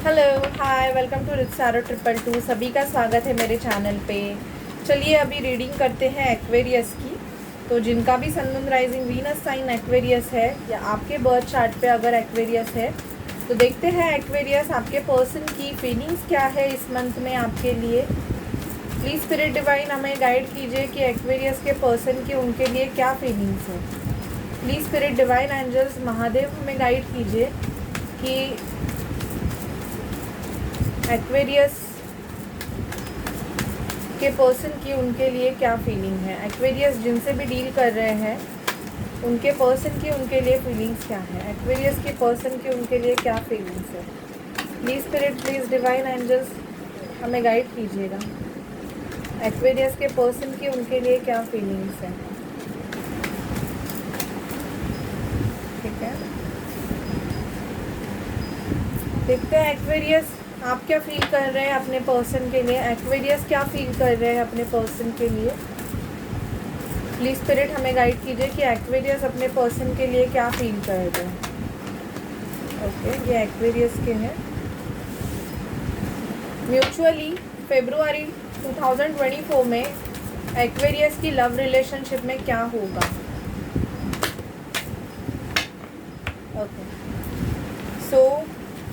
Hello hi welcome to रित्सारो 222। सभी का स्वागत है मेरे चैनल पे। चलिए अभी रीडिंग करते हैं एक्वेरियस की। तो जिनका भी sun moon rising Venus sign Aquarius है या आपके बर्थ चार्ट पे अगर एक्वेरियस है तो देखते हैं एक्वेरियस आपके पर्सन की फीलिंग्स क्या है इस मंथ में आपके लिए। प्लीज़ स्पिरिट डिवाइन हमें गाइड कीजिए कि एक्वेरियस के पर्सन की उनके लिए क्या फीलिंग्स है। Please spirit divine angels Mahadev हमें गाइड कीजिए कि एक्वेरियस के पर्सन की उनके लिए क्या फीलिंग है। एक्वेरियस जिनसे भी डील कर रहे हैं उनके पर्सन की उनके लिए फीलिंग्स क्या है। एक्वेरियस के पर्सन की उनके लिए क्या फीलिंग्स है। Please spirit please divine angels हमें गाइड कीजिएगा। एक्वेरियस के पर्सन की उनके लिए क्या फीलिंग्स है। ठीक है, देखते हैं एक्वेरियस आप क्या फील कर रहे हैं अपने पर्सन के लिए। एक्वेरियस क्या फील कर रहे हैं अपने पर्सन के लिए। प्लीज स्पिरिट हमें गाइड कीजिए कि एक्वेरियस अपने पर्सन के लिए क्या फील कर रहे हैं। ओके, ये एक्वेरियस के हैं। म्यूचुअली फरवरी 2024 में एक्वेरियस की लव रिलेशनशिप में क्या होगा। ओके, सो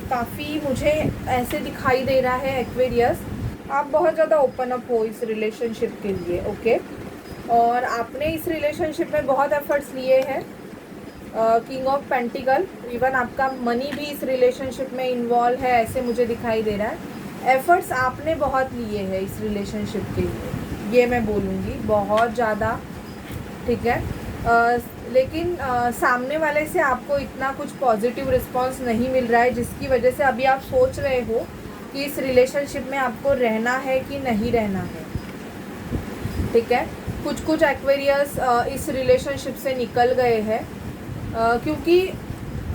काफ़ी मुझे ऐसे दिखाई दे रहा है एक्वेरियस आप बहुत ज़्यादा ओपन अप हो इस रिलेशनशिप के लिए। ओके, और आपने इस रिलेशनशिप में बहुत एफर्ट्स लिए हैं। किंग ऑफ पेंटिकल, इवन आपका मनी भी इस रिलेशनशिप में इन्वॉल्व है ऐसे मुझे दिखाई दे रहा है। एफर्ट्स आपने बहुत लिए हैं इस रिलेशनशिप के लिए, ये मैं बोलूँगी बहुत ज़्यादा। ठीक है, लेकिन सामने वाले से आपको इतना कुछ पॉजिटिव रिस्पांस नहीं मिल रहा है जिसकी वजह से अभी आप सोच रहे हो कि इस रिलेशनशिप में आपको रहना है कि नहीं रहना है। ठीक है, कुछ एक्वेरियस इस रिलेशनशिप से निकल गए हैं क्योंकि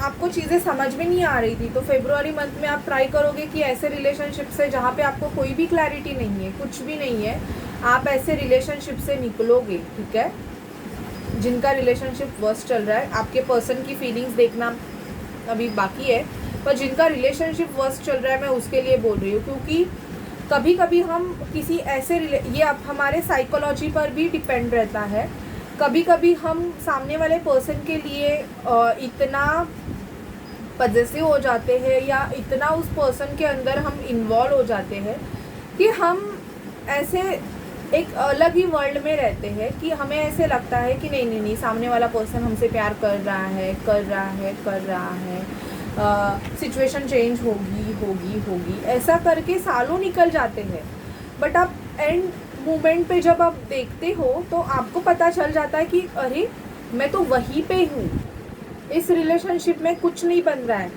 आपको चीज़ें समझ में नहीं आ रही थी। तो फरवरी मंथ में आप ट्राई करोगे कि ऐसे रिलेशनशिप से जहाँ पे आपको कोई भी क्लैरिटी नहीं है, कुछ भी नहीं है, आप ऐसे रिलेशनशिप से निकलोगे। ठीक है, जिनका रिलेशनशिप वर्स्ट चल रहा है, आपके पर्सन की फीलिंग्स देखना अभी बाकी है, पर जिनका रिलेशनशिप वर्स्ट चल रहा है मैं उसके लिए बोल रही हूँ। क्योंकि कभी कभी हम किसी ऐसे ये अब हमारे साइकोलॉजी पर भी डिपेंड रहता है। कभी कभी हम सामने वाले पर्सन के लिए इतना पजेसिव हो जाते हैं या इतना उस पर्सन के अंदर हम इन्वॉल्व हो जाते हैं कि हम ऐसे एक अलग ही वर्ल्ड में रहते हैं कि हमें ऐसे लगता है कि नहीं सामने वाला पर्सन हमसे प्यार कर रहा है, सिचुएशन चेंज होगी ऐसा करके सालों निकल जाते हैं। बट आप एंड मोमेंट पे जब आप देखते हो तो आपको पता चल जाता है कि अरे मैं तो वहीं पे हूँ, इस रिलेशनशिप में कुछ नहीं बन रहा है।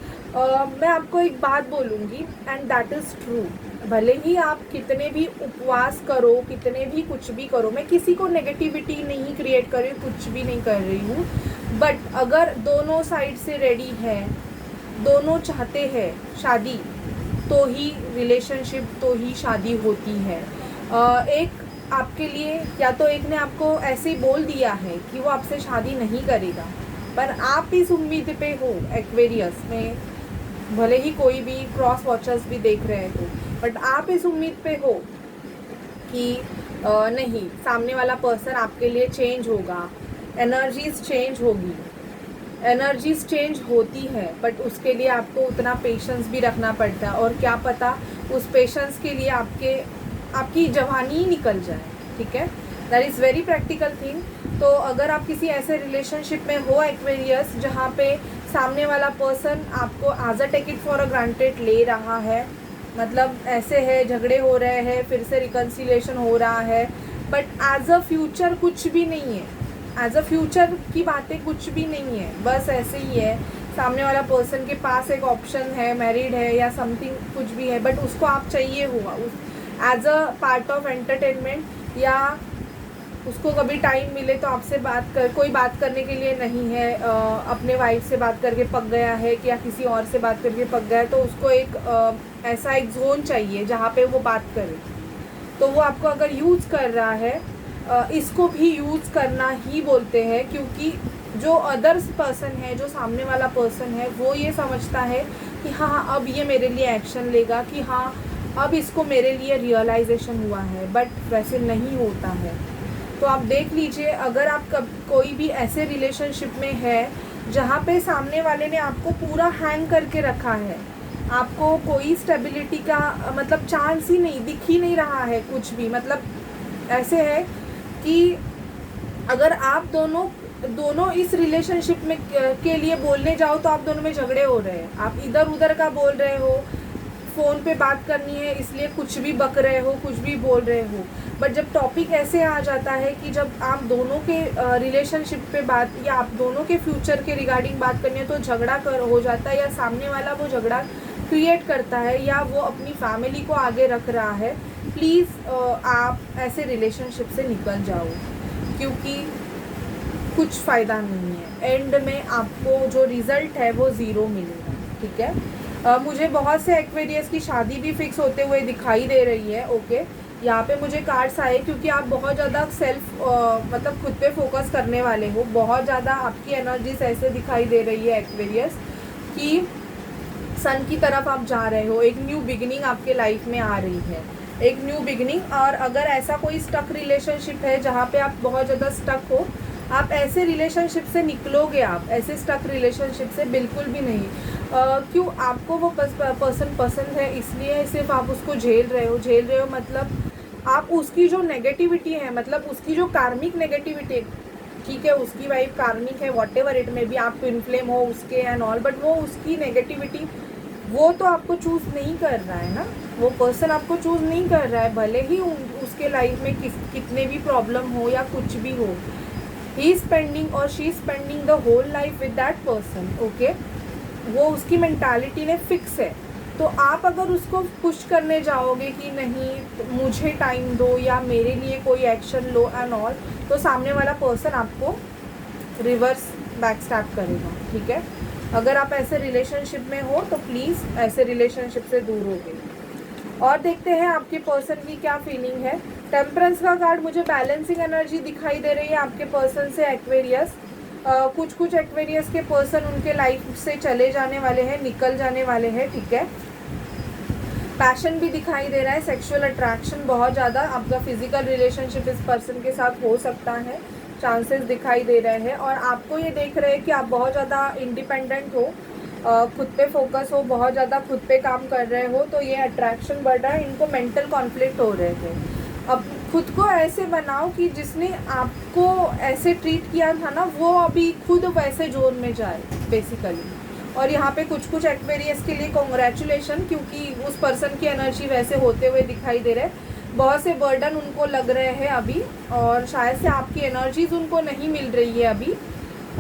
मैं आपको एक बात बोलूँगी एंड दैट इज़ ट्रू। भले ही आप कितने भी उपवास करो, कितने भी कुछ भी करो, मैं किसी को नेगेटिविटी नहीं क्रिएट कर रही हूँ, कुछ भी नहीं कर रही हूँ, बट अगर दोनों साइड से रेडी है, दोनों चाहते हैं शादी, तो ही रिलेशनशिप, तो ही शादी होती है। एक आपके लिए या तो एक ने आपको ऐसे ही बोल दिया है कि वो आपसे शादी नहीं करेगा, पर आप इस उम्मीद पे हो एक्वेरियस में, भले ही कोई भी क्रॉस वॉचर्स भी देख रहे हैं तो, बट आप इस उम्मीद पे हो कि नहीं सामने वाला पर्सन आपके लिए चेंज होगा, एनर्जीज चेंज होती है, बट उसके लिए आपको उतना पेशेंस भी रखना पड़ता है। और क्या पता उस पेशेंस के लिए आपकी जवानी ही निकल जाए। ठीक है, that is very practical thing. तो अगर आप किसी ऐसे रिलेशनशिप में हो एक्वेरियस जहाँ पे सामने वाला पर्सन आपको as a take it for a granted ले रहा है, मतलब ऐसे है झगड़े हो रहे हैं, फिर से रिकन्सिलिएशन हो रहा है, बट एज अ फ्यूचर कुछ भी नहीं है, एज अ फ्यूचर की बातें कुछ भी नहीं है, बस ऐसे ही है। सामने वाला पर्सन के पास एक ऑप्शन है, मैरिड है या समथिंग कुछ भी है, बट उसको आप चाहिए हुआ as a part of entertainment, या उसको कभी टाइम मिले तो आपसे कोई बात करने के लिए नहीं है, अपने वाइफ से बात करके पक गया है कि या किसी और से बात करके पक गया है, तो उसको एक ऐसा एक जोन चाहिए जहाँ पे वो बात करे। तो वो आपको अगर यूज़ कर रहा है, इसको भी यूज़ करना ही बोलते हैं, क्योंकि जो अदर्स पर्सन है, जो सामने वाला पर्सन है, वो ये समझता है कि हाँ अब ये मेरे लिए एक्शन लेगा, कि हाँ अब इसको मेरे लिए रियलाइजेशन हुआ है, बट वैसे नहीं होता है। तो आप देख लीजिए, अगर आप कोई भी ऐसे रिलेशनशिप में है जहाँ पे सामने वाले ने आपको पूरा हैंग करके रखा है, आपको कोई स्टेबिलिटी का मतलब चांस ही नहीं, दिख ही नहीं रहा है कुछ भी, मतलब ऐसे है कि अगर आप दोनों इस रिलेशनशिप में के लिए बोलने जाओ तो आप दोनों में झगड़े हो रहे हैं, आप इधर उधर का बोल रहे हो, फ़ोन पे बात करनी है इसलिए कुछ भी बक रहे हो, कुछ भी बोल रहे हो। बट जब टॉपिक ऐसे आ जाता है कि जब आप दोनों के रिलेशनशिप पे बात या आप दोनों के फ्यूचर के रिगार्डिंग बात करनी है तो झगड़ा हो जाता है, या सामने वाला वो झगड़ा क्रिएट करता है, या वो अपनी फैमिली को आगे रख रहा है, प्लीज़ आप ऐसे रिलेशनशिप से निकल जाओ, क्योंकि कुछ फ़ायदा नहीं है। एंड में आपको जो रिज़ल्ट है वो ज़ीरो मिलेगा, ठीक है। मुझे बहुत से एक्वेरियस की शादी भी फिक्स होते हुए दिखाई दे रही है। ओके, यहाँ पे मुझे कार्ड्स आए क्योंकि आप बहुत ज़्यादा मतलब खुद पे फोकस करने वाले हो, बहुत ज़्यादा आपकी एनर्जीज ऐसे दिखाई दे रही है एक्वेरियस कि सन की तरफ आप जा रहे हो, एक न्यू बिगिनिंग आपके लाइफ में आ रही है, एक न्यू बिगिनिंग। और अगर ऐसा कोई स्टक रिलेशनशिप है जहाँ पे आप बहुत ज़्यादा स्टक हो, आप ऐसे रिलेशनशिप से निकलोगे, आप ऐसे स्टक रिलेशनशिप से बिल्कुल भी नहीं। क्यों? आपको वो पर्सन पसंद है, इसलिए सिर्फ आप उसको झेल रहे हो मतलब आप उसकी जो नेगेटिविटी है, मतलब उसकी जो कार्मिक नेगेटिविटी, ठीक है उसकी वाइफ कार्मिक है, वॉट एवर इट में भी, आप ट्विन फ्लेम हो उसके एंड ऑल, बट वो उसकी नेगेटिविटी वो तो आपको चूज़ नहीं कर रहा है ना, वो पर्सन आपको चूज़ नहीं कर रहा है, भले ही उसके लाइफ में कितने भी प्रॉब्लम हो या कुछ भी हो, ही स्पेंडिंग और she spending the whole life with that person. Okay, वो उसकी मेंटालिटी ने फिक्स है। तो आप अगर उसको पुश करने जाओगे कि नहीं तो मुझे टाइम दो या मेरे लिए कोई एक्शन लो एंड ऑल, तो सामने वाला पर्सन आपको रिवर्स बैक स्टैप करेगा, ठीक है। अगर आप ऐसे रिलेशनशिप में हो तो प्लीज़ ऐसे रिलेशनशिप से दूर होगे। और देखते हैं आपके पर्सन की क्या फीलिंग है। टेम्परेंस का कार्ड मुझे बैलेंसिंग एनर्जी दिखाई दे रही है आपके पर्सन से एक्वेरियस। कुछ एक्वेरियस के पर्सन उनके लाइफ से चले जाने वाले हैं, निकल जाने वाले हैं, ठीक है। पैशन भी दिखाई दे रहा है, सेक्सुअल अट्रैक्शन बहुत ज़्यादा, आपका फिजिकल रिलेशनशिप इस पर्सन के साथ हो सकता है, चांसेस दिखाई दे रहे हैं। और आपको ये देख रहे हैं कि आप बहुत ज़्यादा इंडिपेंडेंट हो, खुद पे फोकस हो, बहुत ज़्यादा खुद पे काम कर रहे हो, तो ये अट्रैक्शन बढ़ रहा है। इनको मेंटल कॉन्फ्लिक्ट हो रहे थे। अब खुद को ऐसे बनाओ कि जिसने आपको ऐसे ट्रीट किया था ना, वो अभी खुद वैसे जोन में जाए बेसिकली। और यहाँ पे कुछ एक्वेरियस के लिए कॉन्ग्रेचुलेशन, क्योंकि उस पर्सन की एनर्जी वैसे होते हुए दिखाई दे रहे हैं। बहुत से बर्डन उनको लग रहे हैं अभी, और शायद से आपकी एनर्जीज उनको नहीं मिल रही है अभी।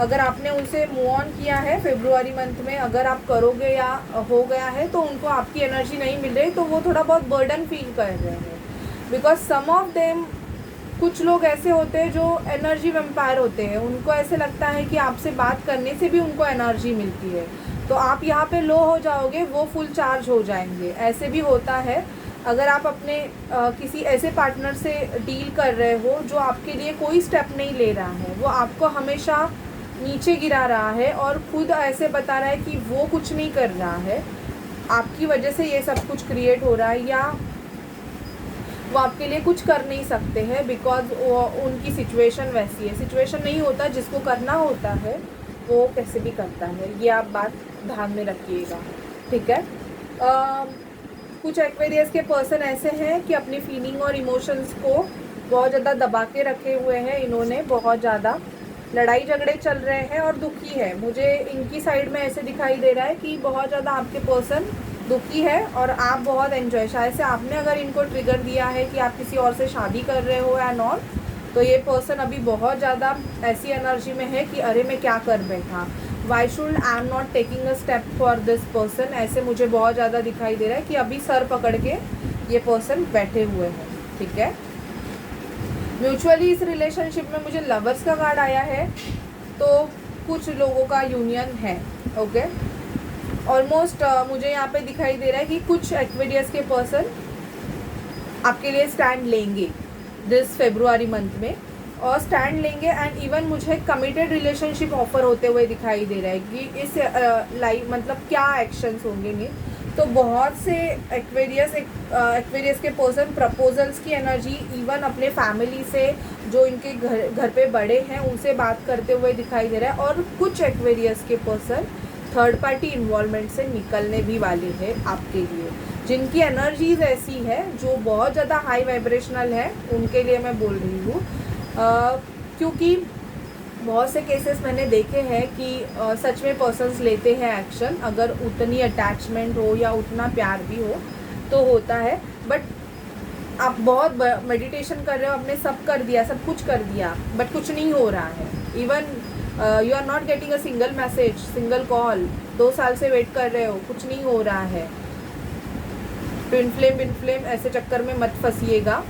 अगर आपने उनसे मूव ऑन किया है फरवरी मंथ में, अगर आप करोगे या हो गया है तो उनको आपकी एनर्जी नहीं मिल रही, तो वो थोड़ा बहुत बर्डन फील कर रहे हैं। बिकॉज सम ऑफ देम, कुछ लोग ऐसे होते हैं जो एनर्जी वेम्पायर होते हैं, उनको ऐसे लगता है कि आपसे बात करने से भी उनको एनर्जी मिलती है, तो आप यहाँ पे लो हो जाओगे, वो फुल चार्ज हो जाएंगे, ऐसे भी होता है। अगर आप अपने किसी ऐसे पार्टनर से डील कर रहे हो जो आपके लिए कोई स्टेप नहीं ले रहा है, वो आपको हमेशा नीचे गिरा रहा है और खुद ऐसे बता रहा है कि वो कुछ नहीं कर रहा है, आपकी वजह से ये सब कुछ क्रिएट हो रहा है, या वो आपके लिए कुछ कर नहीं सकते हैं बिकॉज उनकी सिचुएशन वैसी है। सिचुएशन नहीं होता, जिसको करना होता है वो कैसे भी करता है, ये आप बात ध्यान में रखिएगा, ठीक है। कुछ एक्वेरियस के पर्सन ऐसे हैं कि अपनी फीलिंग और इमोशंस को बहुत ज़्यादा दबा के रखे हुए हैं, इन्होंने बहुत ज़्यादा लड़ाई झगड़े चल रहे हैं और दुखी है। मुझे इनकी साइड में ऐसे दिखाई दे रहा है कि बहुत ज़्यादा आपके पर्सन दुखी है और आप बहुत एंजॉय, शायद से आपने अगर इनको ट्रिगर दिया है कि आप किसी और से शादी कर रहे हो एंड ऑल, तो ये पर्सन अभी बहुत ज़्यादा ऐसी एनर्जी में है कि अरे मैं क्या कर बैठा, why should I am not taking a step for this person, ऐसे मुझे बहुत ज़्यादा दिखाई दे रहा है कि अभी सर पकड़ के ये पर्सन बैठे हुए हैं, ठीक है। म्यूचुअली इस रिलेशनशिप में मुझे लवर्स का कार्ड आया है, तो कुछ लोगों का यूनियन है, ओके। ऑलमोस्ट मुझे यहाँ पे दिखाई दे रहा है कि कुछ एक्वेरियस के पर्सन आपके लिए स्टैंड लेंगे दिस फरवरी मंथ में, और स्टैंड लेंगे। एंड इवन मुझे कमिटेड रिलेशनशिप ऑफर होते हुए दिखाई दे रहा है कि इस लाइफ मतलब क्या एक्शंस होंगे नहीं। तो बहुत से एक्वेरियस के पर्सन प्रपोजल्स की एनर्जी, इवन अपने फैमिली से जो इनके घर पे बड़े हैं उनसे बात करते हुए दिखाई दे रहा है। और कुछ एक्वेरियस के पर्सन थर्ड पार्टी इन्वॉल्वमेंट से निकलने भी वाले हैं आपके लिए, जिनकी एनर्जीज ऐसी है जो बहुत ज़्यादा हाई वाइब्रेशनल है, उनके लिए मैं बोल रही हूँ। क्योंकि बहुत से केसेस मैंने देखे हैं कि सच में पर्सन्स लेते हैं एक्शन, अगर उतनी अटैचमेंट हो या उतना प्यार भी हो तो होता है। बट आप बहुत मेडिटेशन कर रहे हो, आपने सब कर दिया, सब कुछ कर दिया, बट कुछ नहीं हो रहा है। Even you are not getting a single message, single call, 2 साल से वेट कर रहे हो, कुछ नहीं हो रहा है। ट्विन फ्लेम ऐसे चक्कर में मत फंसिएगा,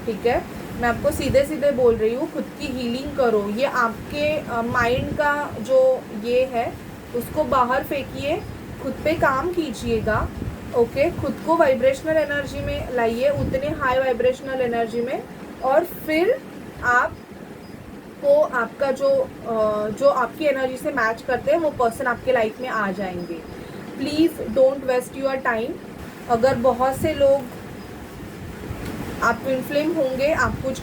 ठीक है। मैं आपको सीधे सीधे बोल रही हूँ, खुद की हीलिंग करो। ये आपके माइंड का जो ये है उसको बाहर फेंकिए, खुद पे काम कीजिएगा, ओके। खुद को वाइब्रेशनल एनर्जी में लाइए, उतने हाई वाइब्रेशनल एनर्जी में, और फिर आपको आपका जो आपकी एनर्जी से मैच करते हैं वो पर्सन आपके लाइफ में आ जाएंगे। Please don't waste your time. अगर बहुत से लोग आप ट्विन फ्लेम होंगे, आप कुछ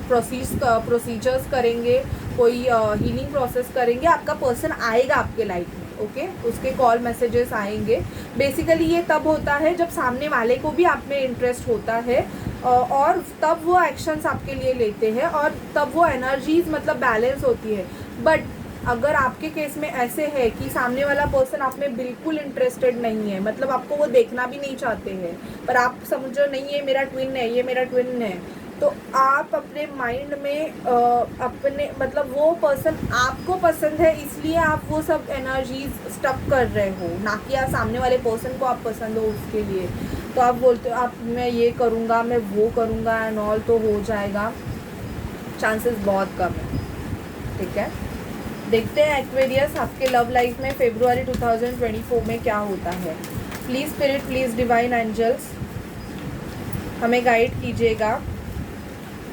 प्रोसीजर्स करेंगे, कोई हीलिंग प्रोसेस करेंगे, आपका पर्सन आएगा आपके लाइफ में, ओके। उसके कॉल मैसेजेस आएंगे। बेसिकली ये तब होता है जब सामने वाले को भी आप में इंटरेस्ट होता है, और तब वो एक्शंस आपके लिए लेते हैं, और तब वो एनर्जीज मतलब बैलेंस होती है। बट अगर आपके केस में ऐसे है कि सामने वाला पर्सन आप में बिल्कुल इंटरेस्टेड नहीं है, मतलब आपको वो देखना भी नहीं चाहते हैं, पर आप समझो नहीं ये मेरा ट्विन है, ये मेरा ट्विन है, तो आप अपने माइंड में अपने मतलब वो पर्सन आपको पसंद है, इसलिए आप वो सब एनर्जीज स्टक कर रहे हो, ना कि आप सामने वाले पर्सन को आप पसंद हो उसके लिए। तो आप बोलते हो आप मैं ये करूँगा, मैं वो करूँगा एंड ऑल, तो हो जाएगा, चांसेस बहुत कम है, ठीक है। देखते हैं एक्वेरियस आपके लव लाइफ में फरवरी 2024 में क्या होता है। Please spirit, please divine angels हमें गाइड कीजिएगा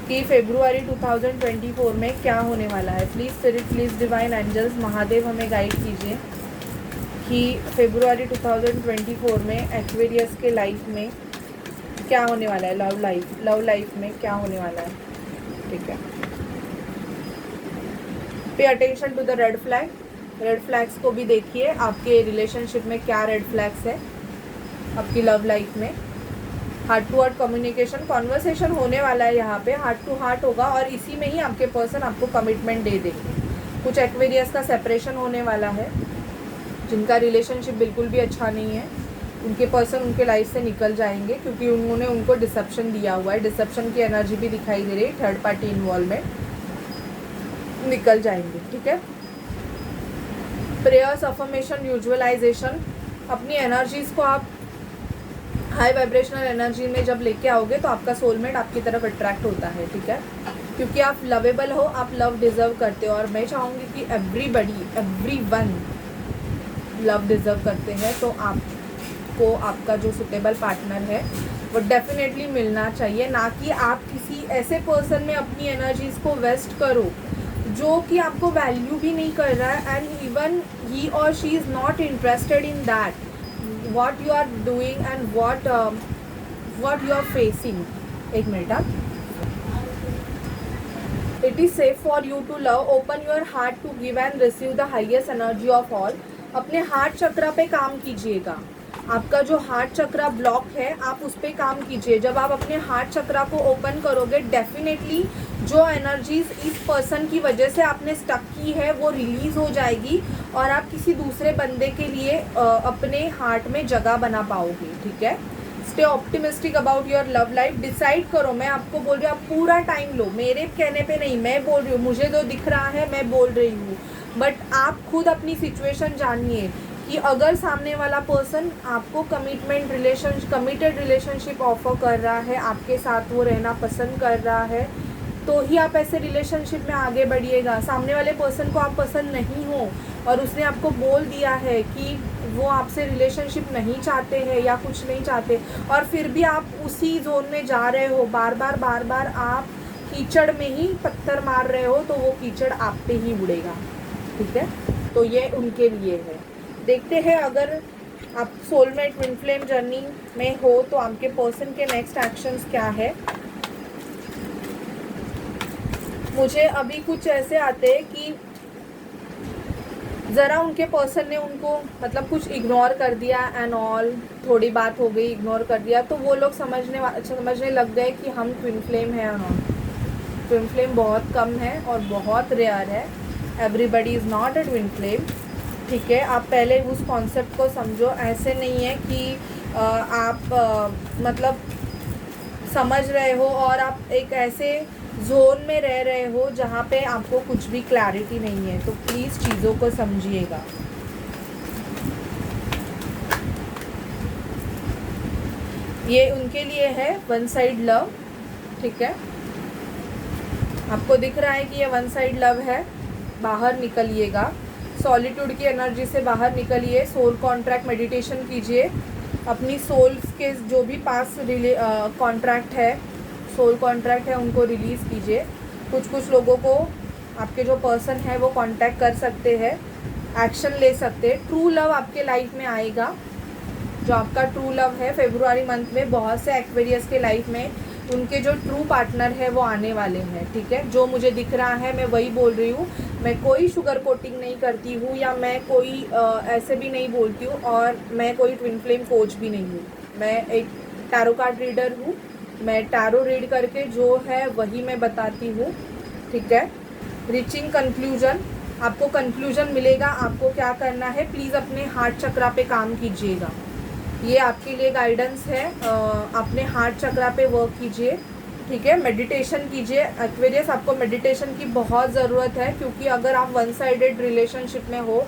कि फरवरी 2024 में क्या होने वाला है। Please spirit, please divine angels Mahadev हमें गाइड कीजिए कि फरवरी 2024 में एक्वेरियस के लाइफ में क्या होने वाला है, लव लाइफ में क्या होने वाला है, ठीक है। Pay attention to the red flags को भी देखिए, आपके रिलेशनशिप में क्या रेड फ्लैग्स है, आपकी लव लाइफ में। Heart to heart communication, conversation होने वाला है यहाँ पे, हार्ट टू हार्ट होगा, और इसी में ही आपके पर्सन आपको कमिटमेंट दे देंगे। कुछ एक्वेरियस का सेपरेशन होने वाला है, जिनका रिलेशनशिप बिल्कुल भी अच्छा नहीं है, उनके पर्सन उनके लाइफ से निकल जाएंगे, क्योंकि उन्होंने उनको डिसेप्शन दिया हुआ है। डिसेप्शन की एनर्जी भी दिखाई दे रही है, थर्ड पार्टी इन्वॉल्वमेंट, निकल जाएंगे, ठीक है। प्रेयर्स, अफर्मेशन, विजुअलाइजेशन, अपनी एनर्जीज को आप हाई वाइब्रेशनल एनर्जी में जब लेके आओगे तो आपका सोलमेट आपकी तरफ अट्रैक्ट होता है, ठीक है। क्योंकि आप लवेबल हो, आप लव डिजर्व करते हो, और मैं चाहूँगी कि एवरीवन लव डिजर्व करते हैं। तो आपको आपका जो सुटेबल पार्टनर है वो डेफिनेटली मिलना चाहिए, ना कि आप किसी ऐसे पर्सन में अपनी एनर्जीज को वेस्ट करो जो कि आपको वैल्यू भी नहीं कर रहा है, एंड इवन ही और she is not interested in that what you are doing and what you are facing. एक minute, it is safe for you to love, open your heart to give and receive the highest energy of all. अपने heart चक्रा पे काम कीजिएगा, आपका जो heart चक्रा block है आप उस पर काम कीजिए। जब आप अपने हार्ट चक्रा को ओपन करोगे, डेफिनेटली जो एनर्जीज इस पर्सन की वजह से आपने स्टक की है वो रिलीज़ हो जाएगी, और आप किसी दूसरे बंदे के लिए अपने हार्ट में जगह बना पाओगे, ठीक है। Stay optimistic about your love life, decide करो। मैं आपको बोल रही हूँ आप पूरा टाइम लो, मेरे कहने पे नहीं, मैं बोल रही हूँ, मुझे जो दिख रहा है मैं बोल रही हूँ, बट आप खुद अपनी सिचुएशन जानिए कि अगर सामने वाला पर्सन आपको कमिटेड रिलेशनशिप ऑफर कर रहा है, आपके साथ वो रहना पसंद कर रहा है, तो ही आप ऐसे रिलेशनशिप में आगे बढ़िएगा। सामने वाले पर्सन को आप पसंद नहीं हो और उसने आपको बोल दिया है कि वो आपसे रिलेशनशिप नहीं चाहते हैं या कुछ नहीं चाहते, और फिर भी आप उसी जोन में जा रहे हो, बार बार आप कीचड़ में ही पत्थर मार रहे हो तो वो कीचड़ आप पे ही उड़ेगा, ठीक है। तो ये उनके लिए है। देखते हैं अगर आप सोलमेट ट्विन फ्लेम जर्नी में हो तो आपके पर्सन के नेक्स्ट एक्शंस क्या है। मुझे अभी कुछ ऐसे आते हैं कि ज़रा उनके पर्सन ने उनको मतलब कुछ इग्नोर कर दिया एंड ऑल, थोड़ी बात हो गई, इग्नोर कर दिया, तो वो लोग समझने लग गए कि हम ट्विन फ्लेम है और नॉट। ट्विन फ्लेम बहुत कम है और बहुत रेयर है, everybody is not a twin flame, ठीक है। आप पहले उस कॉन्सेप्ट को समझो। ऐसे नहीं है कि आप मतलब समझ रहे हो और आप एक ऐसे जोन में रह रहे हो जहाँ पे आपको कुछ भी क्लैरिटी नहीं है, तो प्लीज़ चीज़ों को समझिएगा। ये उनके लिए है वन साइड लव, ठीक है। आपको दिख रहा है कि ये वन साइड लव है, बाहर निकलिएगा, सॉलिट्यूड की एनर्जी से बाहर निकलिए, सोल कॉन्ट्रैक्ट मेडिटेशन कीजिए, अपनी सोल्स के जो भी पास कॉन्ट्रैक्ट है, सोल कॉन्ट्रैक्ट है, उनको रिलीज़ कीजिए। कुछ लोगों को आपके जो पर्सन है वो कांटेक्ट कर सकते हैं, एक्शन ले सकते हैं। ट्रू लव आपके लाइफ में आएगा, जो आपका ट्रू लव है फेब्रुआरी मंथ में बहुत से एक्वेरियस के लाइफ में उनके जो ट्रू पार्टनर है वो आने वाले हैं, ठीक है। जो मुझे दिख रहा है मैं वही बोल रही हूँ, मैं कोई शुगर कोटिंग नहीं करती हूँ या मैं कोई ऐसे भी नहीं बोलती हूँ, और मैं कोई ट्विन फ्लेम कोच भी नहीं हूँ। मैं एक टैरो कार्ड रीडर हूँ, मैं टैरो रीड करके जो है वही मैं बताती हूँ, ठीक है। रीचिंग कंक्लूजन, आपको कंक्लूजन मिलेगा। आपको क्या करना है, प्लीज़ अपने हार्ट चक्रा पे काम कीजिएगा, ये आपके लिए गाइडेंस है। अपने हार्ट चक्रा पे वर्क कीजिए, ठीक है। मेडिटेशन कीजिए एक्वेरियस, आपको मेडिटेशन की बहुत ज़रूरत है, क्योंकि अगर आप वन साइडेड रिलेशनशिप में हो,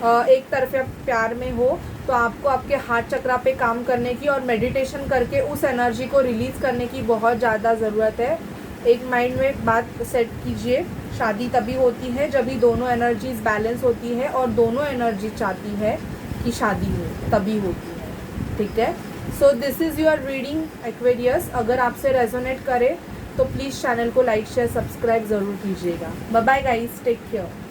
एक तरफा प्यार में हो, तो आपको आपके हार्ट चक्रा पे काम करने की और मेडिटेशन करके उस एनर्जी को रिलीज़ करने की बहुत ज़्यादा ज़रूरत है। एक माइंड में बात सेट कीजिए, शादी तभी होती है जब भी दोनों एनर्जीज बैलेंस होती है और दोनों एनर्जी चाहती है कि शादी हो, तभी होती है, ठीक है। So this is your reading Aquarius. अगर आपसे रेजोनेट करे तो प्लीज़ चैनल को लाइक शेयर सब्सक्राइब ज़रूर कीजिएगा। Bye bye guys, take care.